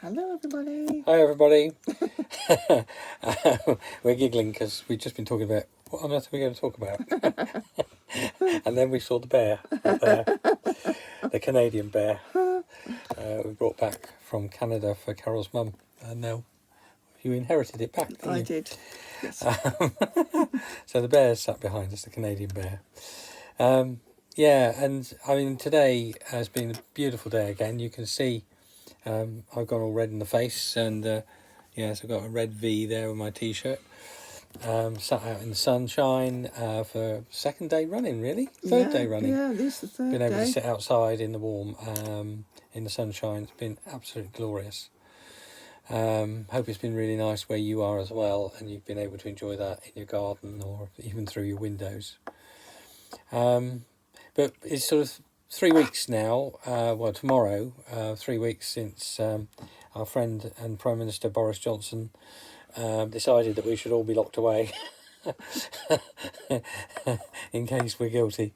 Hello, everybody. Hi, everybody. We're giggling because we've just been talking about what on earth are we going to talk about? And then we saw the bear up there, the Canadian bear. We brought back from Canada for Carol's mum. And now you inherited it back, didn't you? I did, yes. So the bear sat behind us, the Canadian bear. Yeah, and I mean, today has been a beautiful day again. You can see I've gone all red in the face, and yes, I've got a red V there with my t-shirt. Sat out in the sunshine for second day running, really? Third day running. Yeah, this is the third Been able day. to sit outside in the warm, in the sunshine. It's been absolutely glorious. Hope it's been really nice where you are as well, and you've been able to enjoy that in your garden or even through your windows. But it's sort of 3 weeks now, well, tomorrow, 3 weeks since our friend and Prime Minister Boris Johnson decided that we should all be locked away in case we're guilty.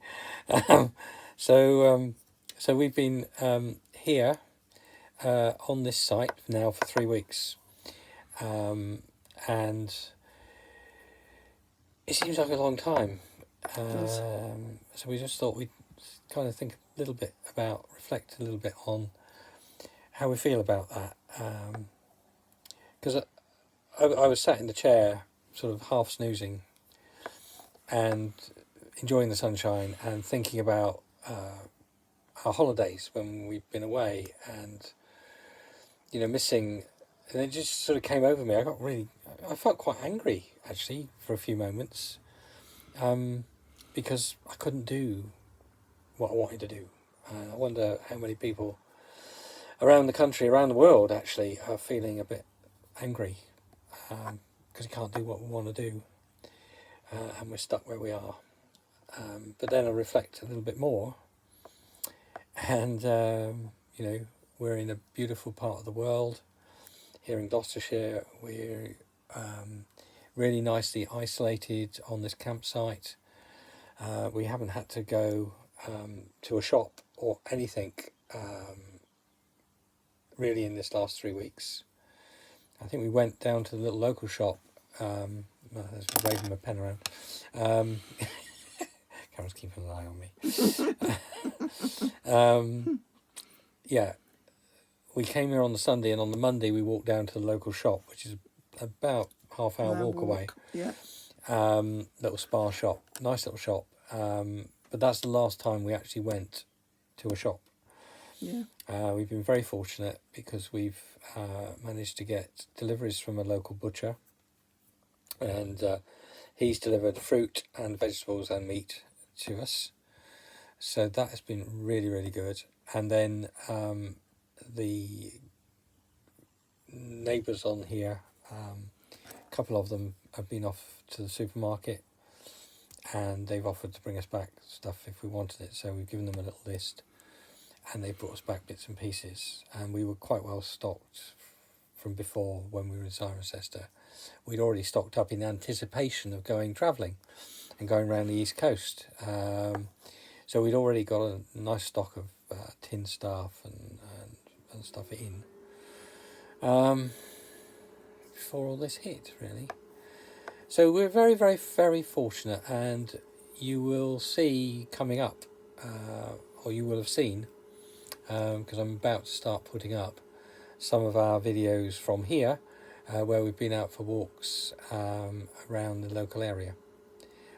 So we've been here on this site now for 3 weeks. And it seems like a long time. So we just thought we'd kind of think a little bit about, reflect a little bit on how we feel about that. Because I was sat in the chair, sort of half snoozing and enjoying the sunshine and thinking about our holidays when we've been away and, you know, missing. And it just sort of came over me. I felt quite angry, actually, for a few moments. Because I couldn't do what I wanted to do. I wonder how many people around the country, around the world, actually, are feeling a bit angry because we can't do what we want to do, and we're stuck where we are. But then I reflect a little bit more, and you know, we're in a beautiful part of the world. Here in Gloucestershire, we're really nicely isolated on this campsite. We haven't had to go to a shop or anything really in this last 3 weeks. I think we went down to the little local shop. There's waving my pen around. Carol's keeping an eye on me. Yeah, we came here on the Sunday, and on the Monday we walked down to the local shop, which is about half-hour walk away. Yeah. Little spa shop, nice little shop. But that's the last time we actually went to a shop. Yeah. We've been very fortunate because we've managed to get deliveries from a local butcher, and he's delivered fruit and vegetables and meat to us. So that has been really, really good. And then the neighbours on here, a couple of them have been off to the supermarket, and they've offered to bring us back stuff if we wanted it. So we've given them a little list, and they brought us back bits and pieces. And we were quite well stocked from before when we were in Cirencester. We'd already stocked up in anticipation of going travelling and going around the East Coast. So we'd already got a nice stock of tin stuff and stuff in before all this hit, really. So we're very, very, very fortunate, and you will see coming up, or you will have seen, because I'm about to start putting up some of our videos from here, where we've been out for walks around the local area.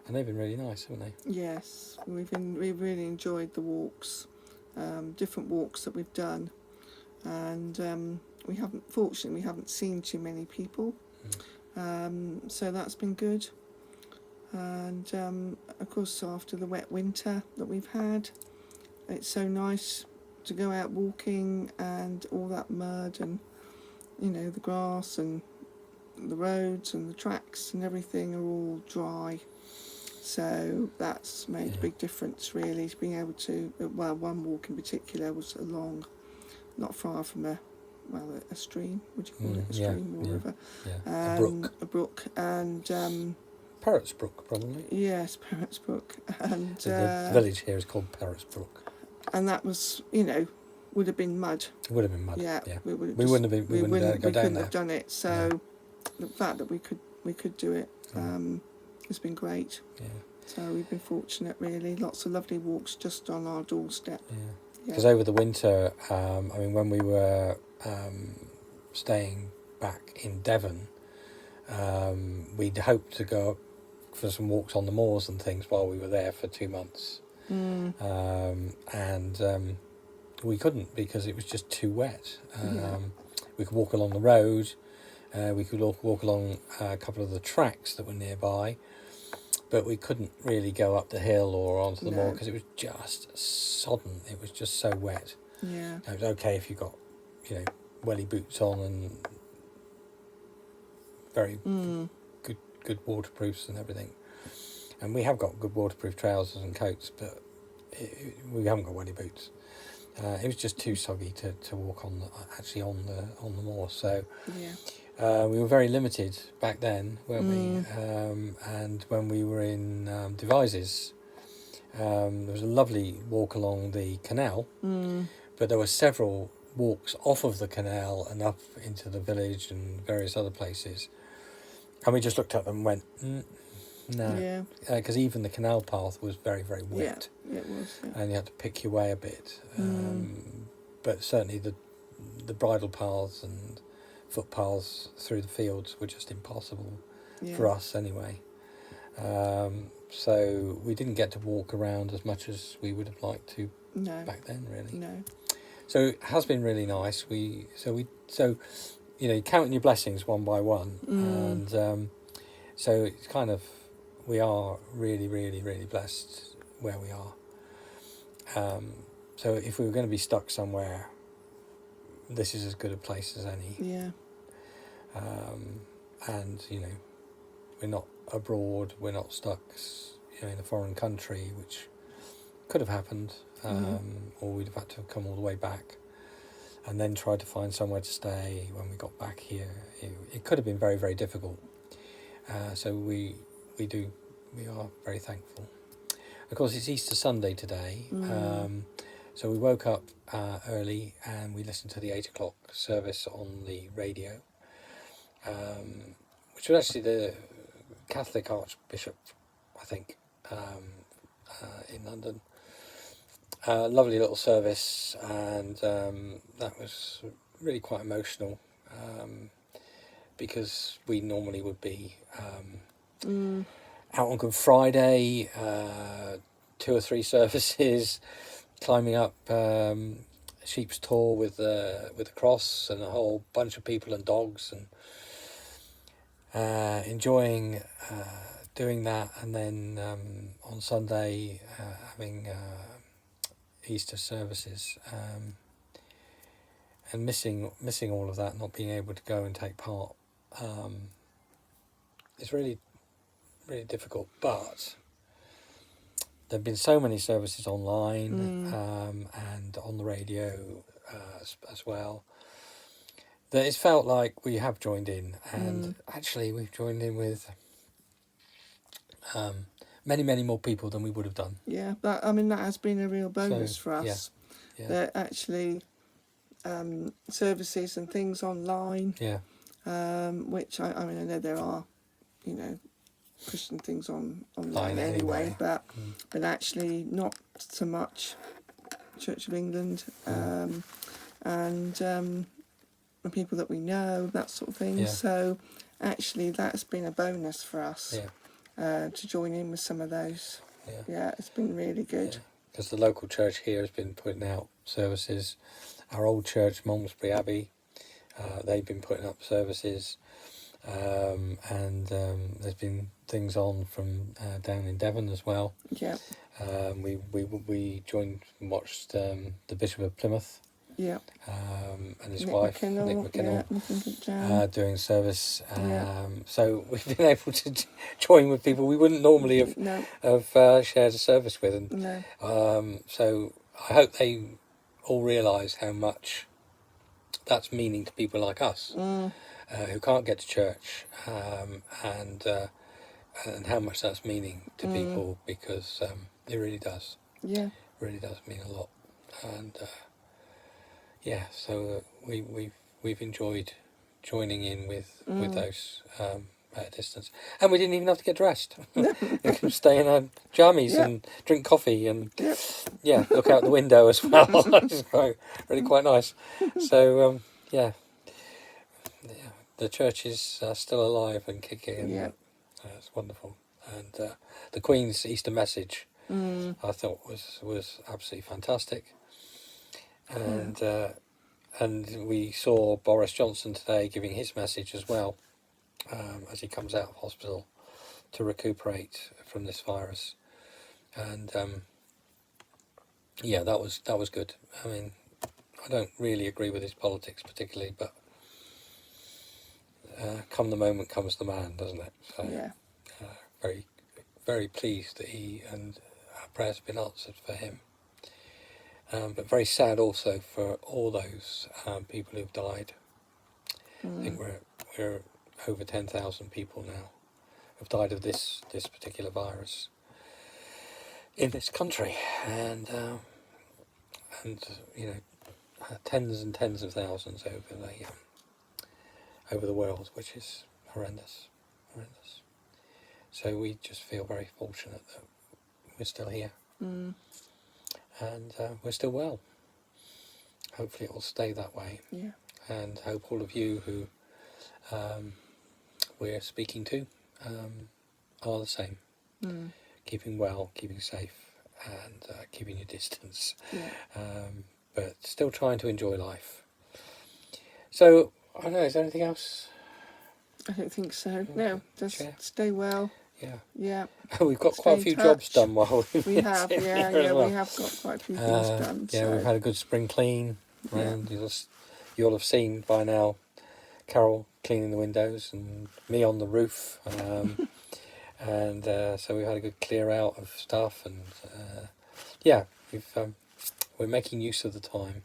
And they've been really nice, haven't they? Yes, we've really enjoyed the walks, different walks that we've done, and we haven't seen too many people, so that's been good. And of course, after the wet winter that we've had, it's so nice to go out walking, and all that mud and, you know, the grass and the roads and the tracks and everything are all dry. So that's made a big difference, really, to being able to, well, one walk in particular was along, not far from a stream, would you call it a stream or river? Yeah, a brook, and Parrots Brook, probably. yes, Parrots Brook, and The village here is called Parrots Brook. and that was, you know, would have been mud. It would have been mud. Yeah, Yeah. we would. We wouldn't have been. We wouldn't go down couldn't there. have done it. So the fact that we could do it has been great. Yeah. So we've been fortunate, really. Lots of lovely walks just on our doorstep. Yeah. Yeah. Because over the winter, I mean, when we were staying back in Devon, we'd hoped to go up for some walks on the moors and things while we were there for 2 months. And we couldn't because it was just too wet. We could walk along the road, we could walk along a couple of the tracks that were nearby, but we couldn't really go up the hill or onto the moor because it was just sodden. It was just so wet. Yeah. It was okay if you got, welly boots on and very good waterproofs and everything. And we have got good waterproof trousers and coats, but we haven't got welly boots. It was just too soggy to walk on the moor. So we were very limited back then, weren't we? And when we were in Devizes, there was a lovely walk along the canal, but there were several walks off of the canal and up into the village and various other places. And we just looked at them and went, no, because even the canal path was very, very wet. Yeah, it was. Yeah. And you had to pick your way a bit. But certainly the bridle paths and footpaths through the fields were just impossible for us anyway. So we didn't get to walk around as much as we would have liked to back then, really. No. So it has been really nice. So counting your blessings one by one, and so it's kind of, we are really, really, really blessed where we are. So if we were going to be stuck somewhere, this is as good a place as any. Yeah. And we're not abroad. We're not stuck, in a foreign country, which could have happened, or we'd have had to come all the way back and then try to find somewhere to stay when we got back here. It could have been very, very difficult. So we are very thankful. Of course, it's Easter Sunday today, so we woke up early and we listened to the 8 o'clock service on the radio, which was actually the Catholic Archbishop, I think, in London. Lovely little service, and that was really quite emotional, because we normally would be out on Good Friday, 2 or 3 services, climbing up Sheep's Tor with a cross and a whole bunch of people and dogs, and enjoying doing that, and then on Sunday having Easter services, and missing all of that, not being able to go and take part. It's really, really difficult, but there have been so many services online and on the radio as well, that it's felt like we have joined in, and actually we've joined in with many, many more people than we would have done. Yeah, that has been a real bonus for us. Yeah. That actually services and things online. Yeah. Which I know there are, Christian things online anyway, but actually not so much Church of England and the people that we know, that sort of thing. Yeah. So actually that's been a bonus for us. To join in with some of those. Yeah, it's been really good. Because the local church here has been putting out services. Our old church, Malmesbury Abbey, they've been putting up services, and there's been things on from down in Devon as well. Yeah. We joined and watched the Bishop of Plymouth. Yeah. And his Nick wife, McKinnell, Nick McKinnell, doing service. So we've been able to join with people we wouldn't normally have shared a service with. And so I hope they all realise how much that's meaning to people like us, who can't get to church, and how much that's meaning to people, because it really does. Yeah. Really does mean a lot. And yeah, so we've enjoyed joining in with those at a distance, and we didn't even have to get dressed. We can stay in our jammies Yep. and drink coffee and Yep. look out the window as well. It's really quite nice. So yeah, the church is still alive and kicking, and Yep. it's wonderful. And the Queen's Easter message, Mm. I thought was absolutely fantastic. And we saw Boris Johnson today giving his message as well, as he comes out of hospital to recuperate from this virus. And yeah, that was good. I mean, I don't really agree with his politics particularly, but come the moment comes the man, doesn't it? So Yeah. very, very pleased that he and our prayers have been answered for him. But very sad also for all those people who've died. I think we're over 10,000 people now have died of this particular virus in this country, and you know, tens and tens of thousands over the world, which is horrendous. So we just feel very fortunate that we're still here, and we're still well. Hopefully it will stay that way. Yeah. And hope all of you who we're speaking to are the same. Keeping well, keeping safe, and keeping your distance. Yeah. But still trying to enjoy life. So, I don't know, is there anything else? I don't think so. No, just Yeah. stay well. Yeah. Yeah. We've got Stay quite a in few touch. jobs done while we've We been have, sitting yeah, here as yeah, well. we have got quite a few things done. Yeah, so. we've had a good spring clean round. You'll have seen by now Carol cleaning the windows and me on the roof. And so we've had a good clear out of stuff. And yeah, we're making use of the time.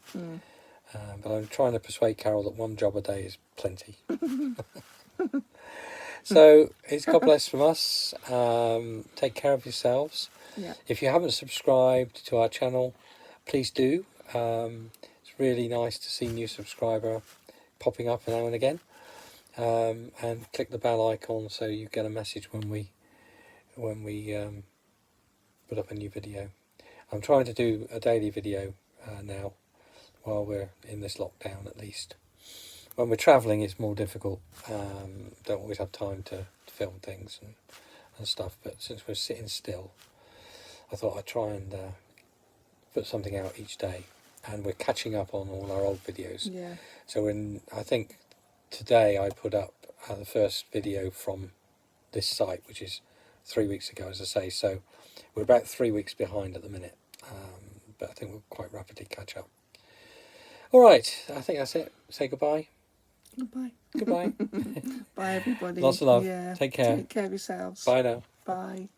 But I'm trying to persuade Carol that one job a day is plenty. So it's God bless from us. Take care of yourselves. Yeah. If you haven't subscribed to our channel, please do. It's really nice to see new subscriber popping up now and again. And click the bell icon so you get a message when we put up a new video. I'm trying to do a daily video now while we're in this lockdown, at least. When we're travelling, it's more difficult. Don't always have time to film things and stuff. But since we're sitting still, I thought I'd try and put something out each day. And we're catching up on all our old videos. Yeah. So I think today I put up the first video from this site, which is 3 weeks ago, as I say. So we're about 3 weeks behind at the minute. But I think we'll quite rapidly catch up. All right, I think that's it. Say goodbye. Goodbye. Goodbye. Bye, everybody. Lots of love. Yeah. Take care. Take care of yourselves. Bye now. Bye.